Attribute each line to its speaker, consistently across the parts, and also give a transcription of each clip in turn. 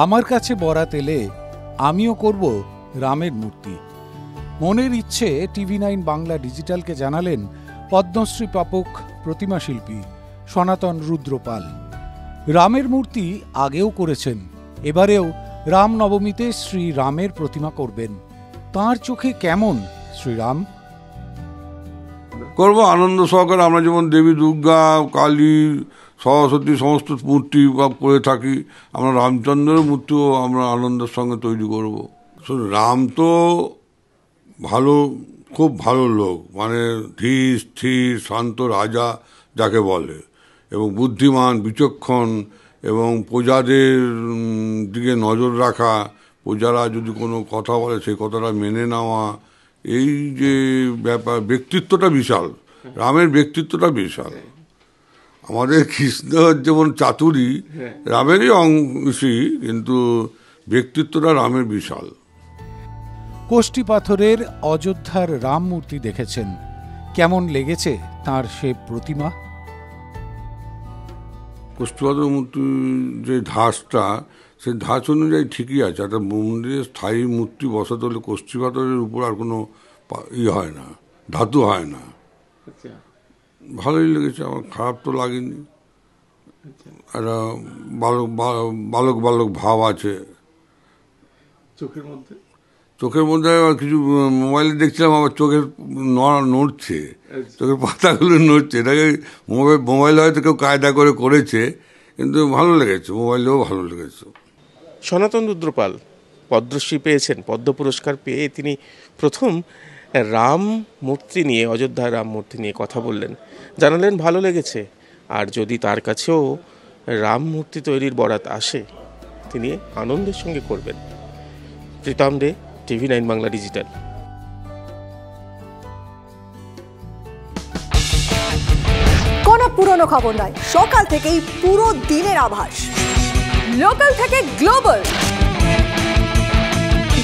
Speaker 1: আমার কাছে বরাত এলে আমিও করব রামের মূর্তি। মনের ইচ্ছে TV9 বাংলা ডিজিটালকে জানালেন পদ্মশ্রী প্রাপক প্রতিমা শিল্পী সনাতন রুদ্র পাল। রামের মূর্তি আগেও করেছেন, এবারেও রামনবমীতে শ্রী রামের প্রতিমা করবেন। তাঁর চোখে কেমন শ্রীরাম?
Speaker 2: করবো আনন্দ সহকারে। আমরা যেমন দেবী দুর্গা, কালী, সরস্বতী সমস্ত মূর্তি করে থাকি, আমরা রামচন্দ্রের মূর্তিও আমরা আনন্দের সঙ্গে তৈরি করব। রাম তো ভালো, খুব ভালো লোক, মানে ধীর স্থির শান্ত রাজা যাকে বলে, এবং বুদ্ধিমান, বিচক্ষণ, এবং প্রজাদের দিকে নজর রাখা, প্রজারা যদি কোনো কথা বলে সেই কথাটা মেনে নেওয়া, এই যে ব্যাপার, ব্যক্তিত্বটা বিশাল। রামের ব্যক্তিত্বটা বিশাল। আমাদের কৃষ্ণ যেমন চাতুরী, রামেরই অংশী, কিন্তু ব্যক্তিত্বটা রামের বিশাল।
Speaker 1: কোষ্টি পাথরের অযোধ্যার রাম মূর্তি দেখেছেন, কেমন লেগেছে তার সে প্রতিমা?
Speaker 2: কোষ্টি পাথরের মূর্তি যে ধাঁচটা, সেই ধাঁচ অনুযায়ী ঠিকই আছে। একটা মন্দিরে স্থায়ী মূর্তি বসাতে হলে কোষ্টি পাথরের উপর আর কোনো হয় না, ধাতু হয় না। ভালোই লেগেছে আমার, খারাপ তো লাগেনি। একটা বালক বালক ভাব আছে চোখের মধ্যে। কিছু মোবাইলে দেখছিলাম, আবার চোখের নড়ছে, চোখের পাতাগুলো নড়ছে। এটাকে মোবাইলে হয়তো কেউ কায়দা করে করেছে, কিন্তু ভালো লেগেছে, মোবাইলেও ভালো লেগেছে।
Speaker 3: সনাতন রুদ্র পাল পদ্মশ্রী পেয়েছেন, পদ্ম পুরস্কার পেয়ে তিনি প্রথম রাম মূর্তি নিয়ে, অযোধ্যার রাম মূর্তি নিয়ে কথা বললেন, জানালেন ভালো লেগেছে। আর যদি তার কাছেও রাম মূর্তি তৈরির বরাত আসে, তিনি আনন্দের সঙ্গে করবেন। প্রীতম দে, TV9 বাংলা ডিজিটাল।
Speaker 4: কোনো পুরনো খবর নয়, সকাল থেকেই পুরো দিনের আভাস, লোকাল থেকে গ্লোবাল,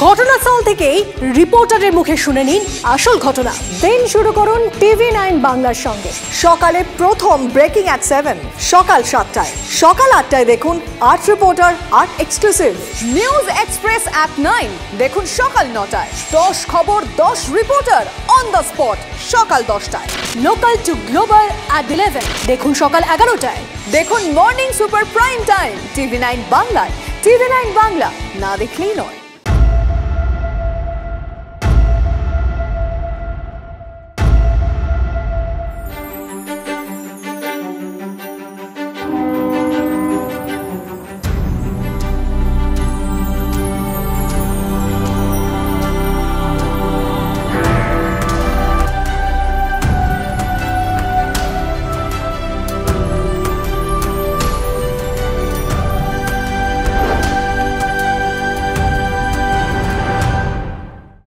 Speaker 4: ঘটনাস্থল থেকেই রিপোর্টারের মুখে শুনে নিন আসল ঘটনা। দিন শুরু করুন TV9 বাংলার সঙ্গে। সকালে প্রথম ব্রেকিং অ্যাট 7, সকাল 7টায়, সকাল 8টায় দেখুন 8 reporter 8 exclusive. News express at 9 দেখুন সকাল 9টায়, 10 খবর 10 রিপোর্টার অন দ্য স্পট সকাল 10টায়। লোকাল টু গ্লোবাল অ্যাট 11 দেখুন সকাল 11টায়। দেখুন morning super prime time TV9 বাংলায়। TV9 বাংলা না দেখলেই নয়।